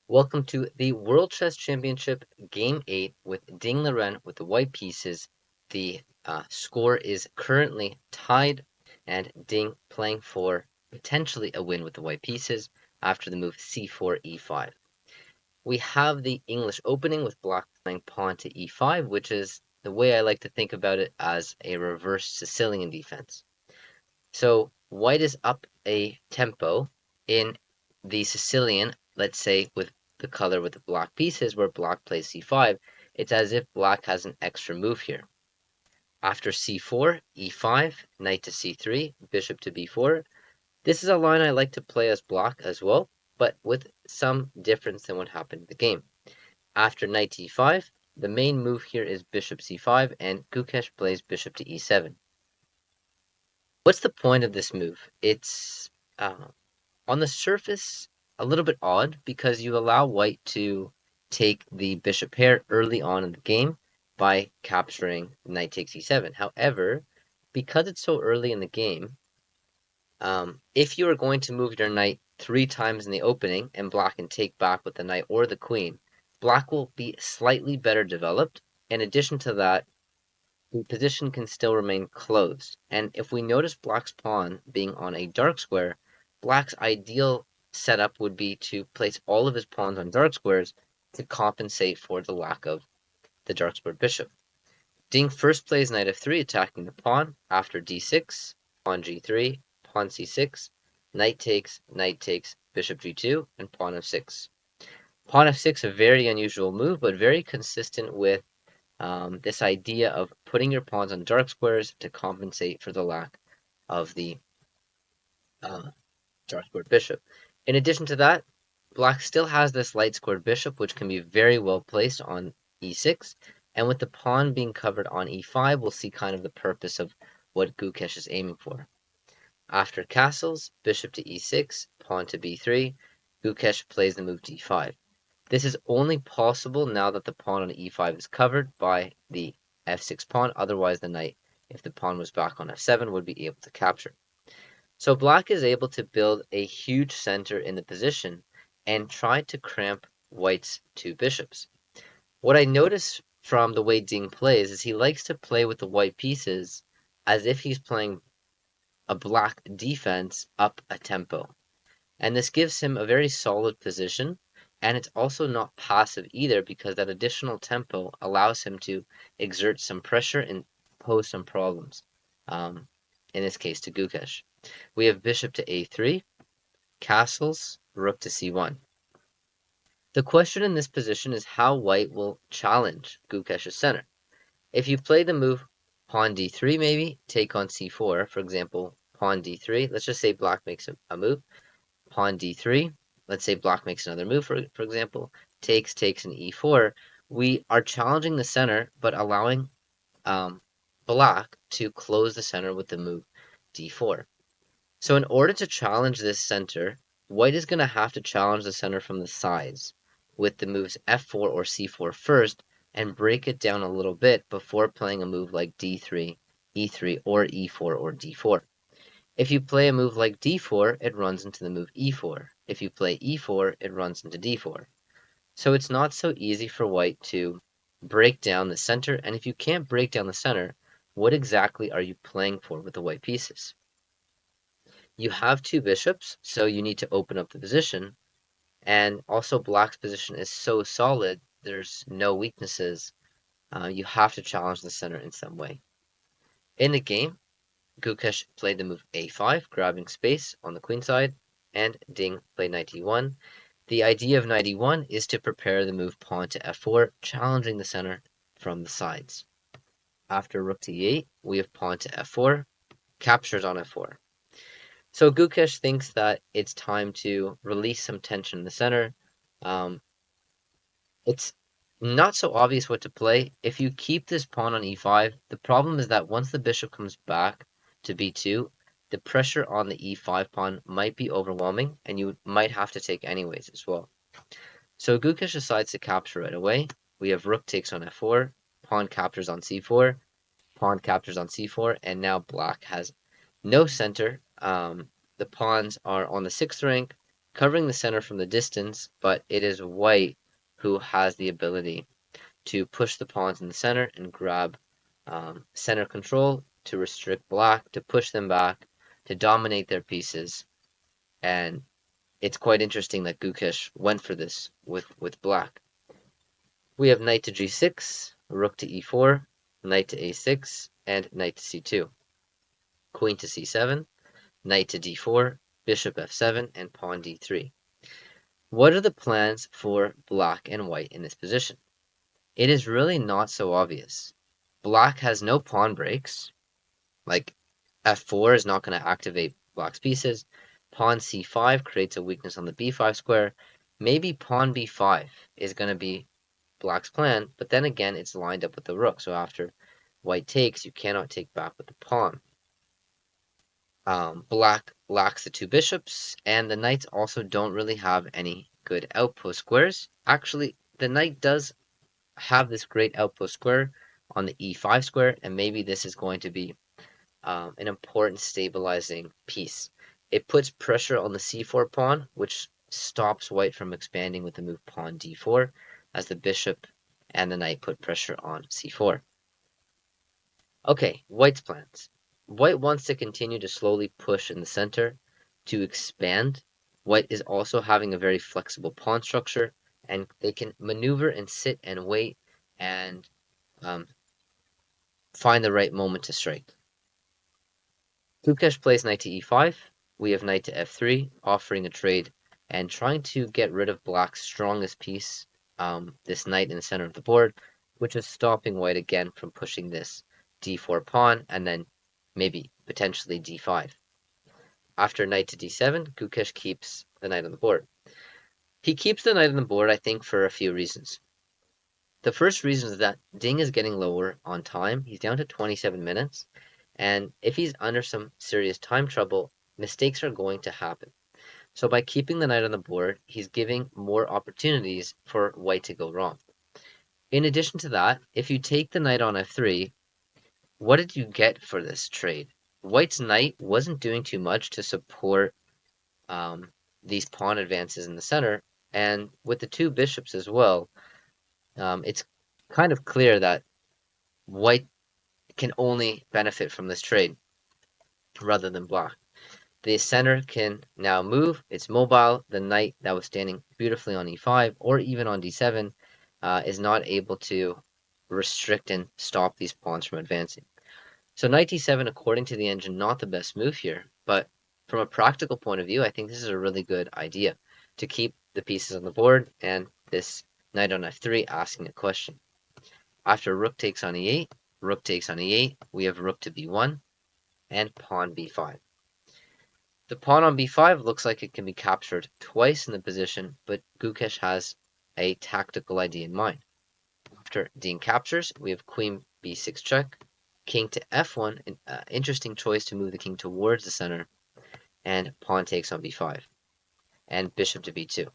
Welcome to the World Chess Championship Game 8 with Ding Liren with the white pieces. The score is currently tied, and Ding playing for potentially a win with the white pieces after the move c4, e5. We have the English opening with Black playing pawn to e5, which is the way I like to think about it as a reverse Sicilian defense. So white is up a tempo in the Sicilian, let's say with the color with the black pieces, where black plays c5, it's as if black has an extra move here. After c4, e5, knight to c3, bishop to b4. This is a line I like to play as black as well, but with some difference than what happened in the game. After knight to e5, the main move here is bishop c5, and Gukesh plays bishop to e7. What's the point of this move? It's on the surface a little bit odd because you allow white to take the bishop pair early on in the game by capturing knight takes e7. However, because it's so early in the game, if you are going to move your knight 3 times in the opening and black can take back with the knight or the queen, black will be slightly better developed. In addition to that, the position can still remain closed. And if we notice black's pawn being on a dark square, black's ideal setup would be to place all of his pawns on dark squares to compensate for the lack of the dark square bishop. Ding first plays knight f3, attacking the pawn. After d6, pawn g3, pawn c6, knight takes, bishop g2, and pawn f6. Pawn f6, a very unusual move, but very consistent with this idea of putting your pawns on dark squares to compensate for the lack of the dark squared bishop. In addition to that, black still has this light squared bishop, which can be very well placed on e6, and with the pawn being covered on e5, we'll see kind of the purpose of what Gukesh is aiming for. After castles, bishop to e6, pawn to b3, Gukesh plays the move d5. This is only possible now that the pawn on e5 is covered by the f6 pawn, otherwise the knight, if the pawn was back on f7, would be able to capture. So black is able to build a huge center in the position and try to cramp white's 2 bishops. What I notice from the way Ding plays is he likes to play with the white pieces as if he's playing a black defense up a tempo. And this gives him a very solid position, and it's also not passive either because that additional tempo allows him to exert some pressure and pose some problems, in this case to Gukesh. We have bishop to a3, castles, rook to c1. The question in this position is how white will challenge Gukesh's center. If you play the move pawn d3 maybe, take on c4, for example, pawn d3, let's just say black makes a move, pawn d3, let's say black makes another move, for example, takes, and e4, we are challenging the center, but allowing black to close the center with the move d4. So in order to challenge this center, white is going to have to challenge the center from the sides with the moves f4 or c4 first and break it down a little bit before playing a move like d3, e3, or e4 or d4. If you play a move like d4, it runs into the move e4. If you play e4, it runs into d4. So it's not so easy for white to break down the center, and if you can't break down the center, what exactly are you playing for with the white pieces? You have 2 bishops, so you need to open up the position, and also black's position is so solid, there's no weaknesses. You have to challenge the center in some way. In the game, Gukesh played the move a5, grabbing space on the queen side, and Ding played knight e1. The idea of knight e1 is to prepare the move pawn to f4, challenging the center from the sides. After rook to e8, we have pawn to f4, captures on f4. So Gukesh thinks that it's time to release some tension in the center. It's not so obvious what to play. If you keep this pawn on e5, the problem is that once the bishop comes back to b2, the pressure on the e5 pawn might be overwhelming, and you might have to take anyways as well. So Gukesh decides to capture right away. We have rook takes on f4, pawn captures on c4, pawn captures on c4, and now black has no center. The pawns are on the 6th rank. covering the center from the distance, but it is white who has the ability to push the pawns in the center and grab center control, to restrict black, to push them back, to dominate their pieces. And it's quite interesting that Gukesh went for this with black. We have knight to g6, rook to e4, knight to a6, and knight to c2. Queen to c7, knight to d4, bishop f7, and pawn d3. What are the plans for black and white in this position? It is really not so obvious. Black has no pawn breaks, like f4 is not going to activate black's pieces. Pawn c5 creates a weakness on the b5 square. Maybe pawn b5 is going to be black's plan, but then again, it's lined up with the rook. So after white takes, you cannot take back with the pawn. Black lacks the two bishops, and the knights also don't really have any good outpost squares. Actually, the knight does have this great outpost square on the e5 square, and maybe this is going to be an important stabilizing piece. It puts pressure on the c4 pawn, which stops white from expanding with the move pawn d4, as the bishop and the knight put pressure on c4. Okay, white's plans. White wants to continue to slowly push in the center to expand. White is also having a very flexible pawn structure, and they can maneuver and sit and wait and find the right moment to strike. Gukesh plays knight to e5. We have knight to f3, offering a trade and trying to get rid of black's strongest piece, this knight in the center of the board, which is stopping white again from pushing this d4 pawn and then maybe potentially d5. After knight to d7, Gukesh keeps the knight on the board. He keeps the knight on the board, I think, for a few reasons. The first reason is that Ding is getting lower on time. He's down to 27 minutes. And if he's under some serious time trouble, mistakes are going to happen. So by keeping the knight on the board, he's giving more opportunities for white to go wrong. In addition to that, if you take the knight on f3, what did you get for this trade? White's knight wasn't doing too much to support these pawn advances in the center, and with the two bishops as well, it's kind of clear that white can only benefit from this trade rather than black. The center can now move, it's mobile. The knight that was standing beautifully on e5 or even on d7 is not able to restrict and stop these pawns from advancing. So knight d7, according to the engine, not the best move here, but from a practical point of view, I think this is a really good idea to keep the pieces on the board and this knight on f3 asking a question. After rook takes on e8, rook takes on e8, we have rook to b1 and pawn b5. The pawn on b5 looks like it can be captured twice in the position, but Gukesh has a tactical idea in mind. After Ding captures, we have queen b6 check, king to f1, an interesting choice to move the king towards the center, and pawn takes on b5, and bishop to b2.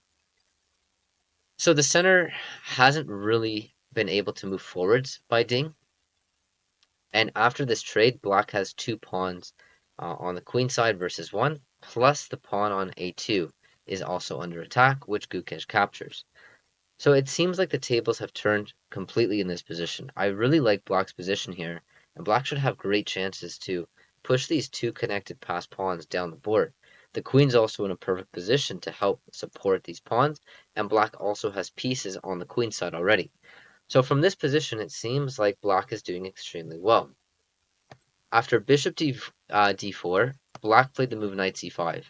So the center hasn't really been able to move forwards by Ding, and after this trade, black has two pawns on the queen side versus one, plus the pawn on a2 is also under attack, which Gukesh captures. So it seems like the tables have turned completely in this position. I really like black's position here, and black should have great chances to push these two connected passed pawns down the board. The queen's also in a perfect position to help support these pawns, and black also has pieces on the queen side already. So from this position, it seems like black is doing extremely well. After bishop d4, black played the move knight c5.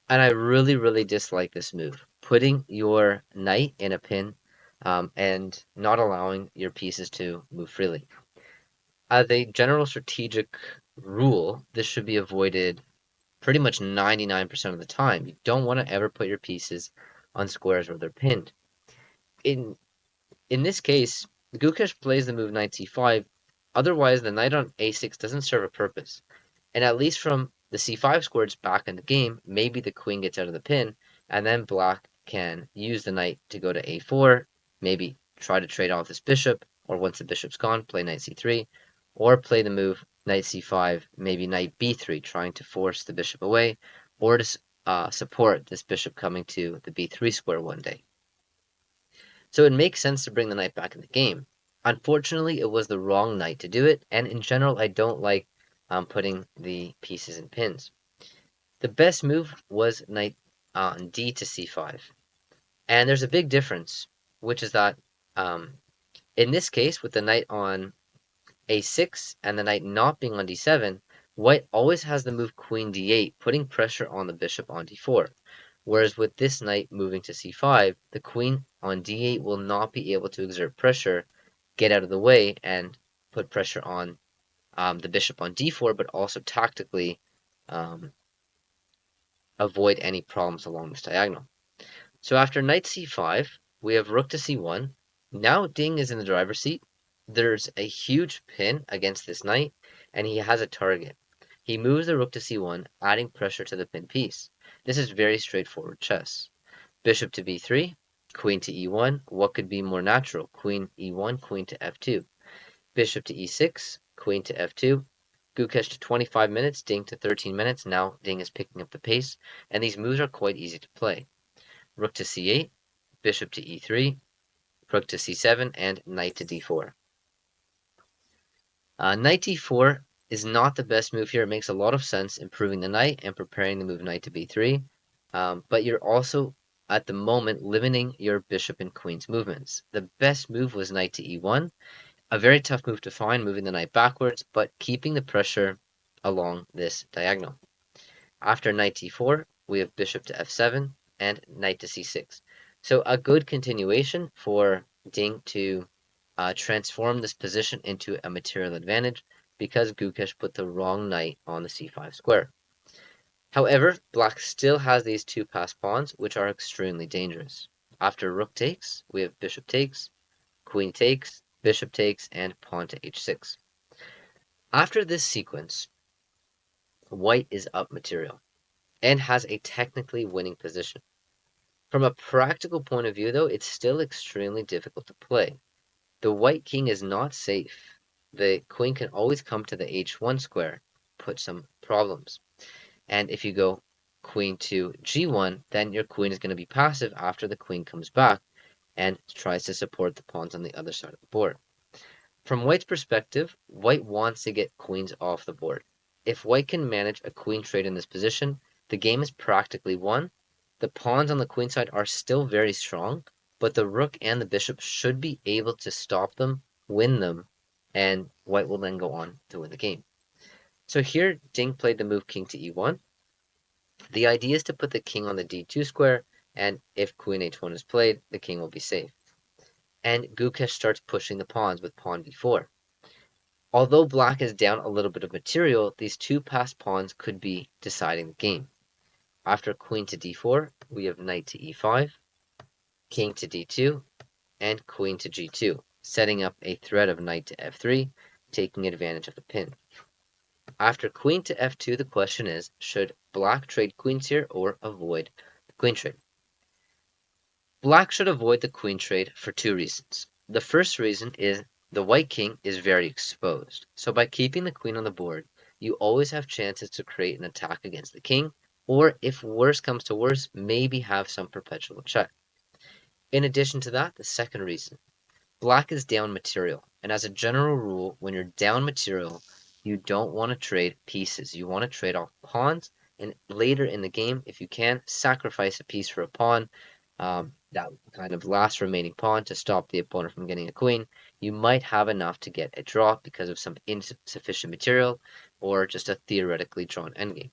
And I really, really dislike this move. Putting your knight in a pin and not allowing your pieces to move freely. As a general strategic rule, this should be avoided pretty much 99% of the time. You don't want to ever put your pieces on squares where they're pinned. In this case, Gukesh plays the move knight c5. Otherwise, the knight on a6 doesn't serve a purpose. And at least from the c5 square, it's back in the game. Maybe the queen gets out of the pin, and then black can use the knight to go to a4, maybe try to trade off this bishop, or once the bishop's gone, play knight c3, or play the move knight c5, maybe knight b3, trying to force the bishop away, or to support this bishop coming to the b3 square one day. So it makes sense to bring the knight back in the game. Unfortunately, it was the wrong knight to do it, and in general, I don't like putting the pieces in pins. The best move was knight on d to c5. And there's a big difference, which is that in this case, with the knight on a6 and the knight not being on d7, white always has the move queen d8, putting pressure on the bishop on d4. Whereas with this knight moving to c5, the queen on d8 will not be able to exert pressure, get out of the way, and put pressure on the bishop on d4, but also tactically avoid any problems along this diagonal. So after knight c5, we have rook to c1. Now Ding is in the driver's seat. There's a huge pin against this knight, and he has a target. He moves the rook to c1, adding pressure to the pin piece. This is very straightforward chess. Bishop to b3, queen to e1. What could be more natural? Queen e1, queen to f2. Bishop to e6, queen to f2. Gukesh to 25 minutes, Ding to 13 minutes. Now Ding is picking up the pace, and these moves are quite easy to play. Rook to c8, bishop to e3, rook to c7, and knight to d4. Knight d4 is not the best move here. It makes a lot of sense improving the knight and preparing the move knight to b3, but you're also, at the moment, limiting your bishop and queen's movements. The best move was knight to e1, a very tough move to find, moving the knight backwards, but keeping the pressure along this diagonal. After knight d4, we have bishop to f7 and knight to c6. So a good continuation for Ding to transform this position into a material advantage because Gukesh put the wrong knight on the c5 square. However, black still has these two passed pawns, which are extremely dangerous. After rook takes, we have bishop takes, queen takes, bishop takes, and pawn to h6. After this sequence, white is up material and has a technically winning position. From a practical point of view, though, it's still extremely difficult to play. The white king is not safe. The queen can always come to the h1 square, put some problems. And if you go queen to g1, then your queen is going to be passive after the queen comes back and tries to support the pawns on the other side of the board. From white's perspective, white wants to get queens off the board. If white can manage a queen trade in this position, the game is practically won. The pawns on the queen side are still very strong, but the rook and the bishop should be able to stop them, win them, and white will then go on to win the game. So here, Ding played the move king to e1. The idea is to put the king on the d2 square, and if queen h1 is played, the king will be safe. And Gukesh starts pushing the pawns with pawn b4. Although black is down a little bit of material, these two passed pawns could be deciding the game. After queen to d4, we have knight to e5, king to d2, and queen to g2, setting up a threat of knight to f3, taking advantage of the pin. After queen to f2, the question is, should black trade queens here or avoid the queen trade? Black should avoid the queen trade for two reasons. The first reason is the white king is very exposed. So by keeping the queen on the board, you always have chances to create an attack against the king, or if worse comes to worse, maybe have some perpetual check. In addition to that, the second reason, black is down material. And as a general rule, when you're down material, you don't want to trade pieces. You want to trade off pawns, and later in the game, if you can, sacrifice a piece for a pawn, that kind of last remaining pawn to stop the opponent from getting a queen. You might have enough to get a draw because of some insufficient material or just a theoretically drawn endgame.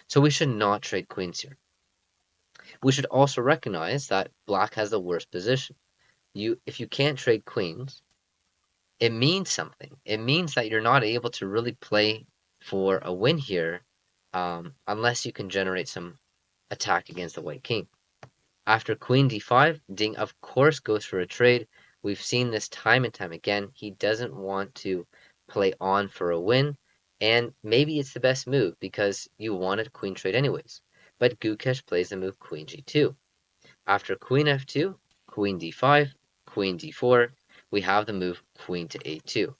So we should not trade queens here. We should also recognize that black has the worst position. If you can't trade queens, it means something. It means that you're not able to really play for a win here unless you can generate some attack against the white king. After queen d5, Ding of course goes for a trade. We've seen this time and time again. He doesn't want to play on for a win, and maybe it's the best move because you wanted queen trade anyways. But Gukesh plays the move queen g2. After queen f2, queen d5, queen d4, we have the move queen to a2.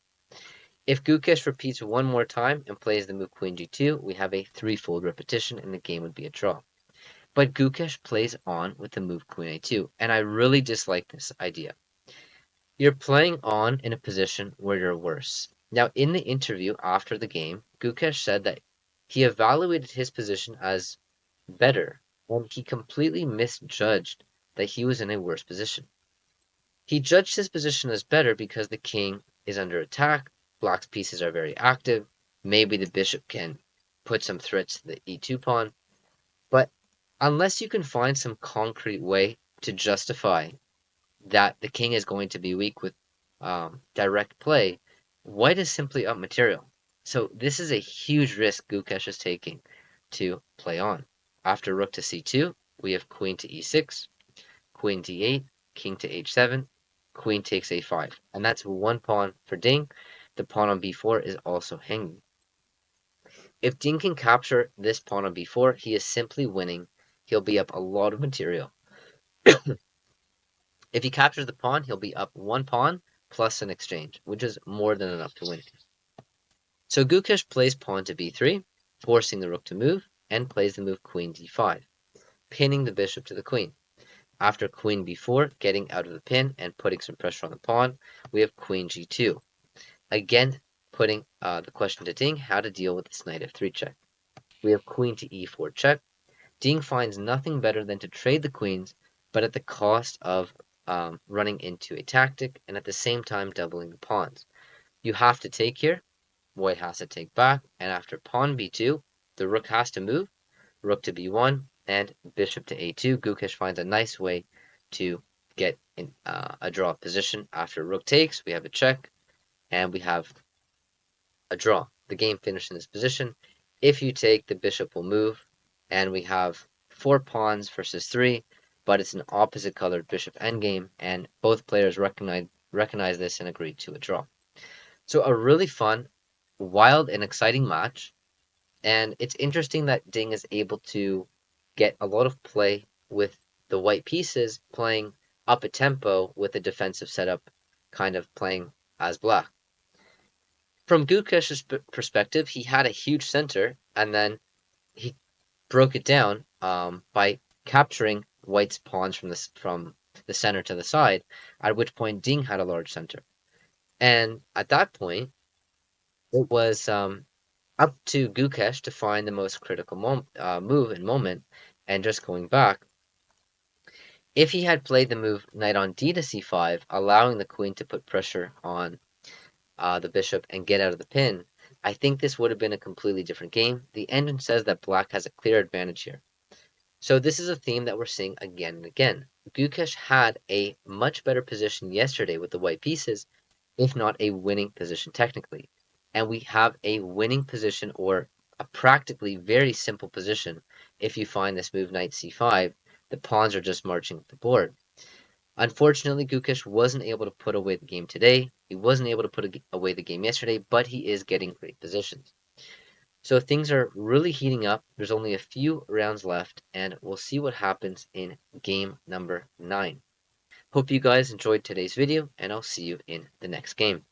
If Gukesh repeats one more time and plays the move queen g2, we have a threefold repetition and the game would be a draw. But Gukesh plays on with the move queen a2, and I really dislike this idea. You're playing on in a position where you're worse. Now, in the interview after the game, Gukesh said that he evaluated his position as better, and he completely misjudged that he was in a worse position. He judged his position as better because the king is under attack, black's pieces are very active, maybe the bishop can put some threats to the e2 pawn, but unless you can find some concrete way to justify that the king is going to be weak with direct play, white is simply up material. So this is a huge risk Gukesh is taking to play on. After rook to c2, we have queen to e6, queen d8, king to h7, queen takes a5. And that's one pawn for Ding. The pawn on b4 is also hanging. If Ding can capture this pawn on b4, he is simply winning. He'll be up a lot of material. If he captures the pawn, he'll be up one pawn plus an exchange, which is more than enough to win. So Gukesh plays pawn to b3, forcing the rook to move, and plays the move queen d5, pinning the bishop to the queen. After queen b4, getting out of the pin and putting some pressure on the pawn, we have queen g2. Again, putting the question to Ding how to deal with this knight f3 check. We have queen to e4 check. Ding finds nothing better than to trade the queens, but at the cost of running into a tactic and at the same time doubling the pawns. You have to take here, white has to take back, and after pawn b2, the rook has to move, rook to b1, and bishop to a2. Gukesh finds a nice way to get in a draw position. After rook takes, we have a check, and we have a draw. The game finished in this position. If you take, the bishop will move, and we have 4 pawns versus 3, but it's an opposite colored bishop endgame, and both players recognize this and agree to a draw. So a really fun, wild, and exciting match, and it's interesting that Ding is able to get a lot of play with the white pieces playing up a tempo with a defensive setup, kind of playing as black. From Gukesh's perspective, he had a huge center, and then he broke it down by capturing white's pawns from the center to the side, at which point Ding had a large center. And at that point, it was up to Gukesh to find the most critical move and moment. And just going back, if he had played the move knight on d to c5, allowing the queen to put pressure on the bishop and get out of the pin, I think this would have been a completely different game. The engine says that black has a clear advantage here. So this is a theme that we're seeing again and again. Gukesh had a much better position yesterday with the white pieces, if not a winning position technically. And we have a winning position, or a practically very simple position, if you find this move knight c5. The pawns are just marching up the board. Unfortunately, Gukesh wasn't able to put away the game today. He wasn't able to put away the game yesterday, but he is getting great positions. So things are really heating up. There's only a few rounds left, and we'll see what happens in game number 9. Hope you guys enjoyed today's video, and I'll see you in the next game.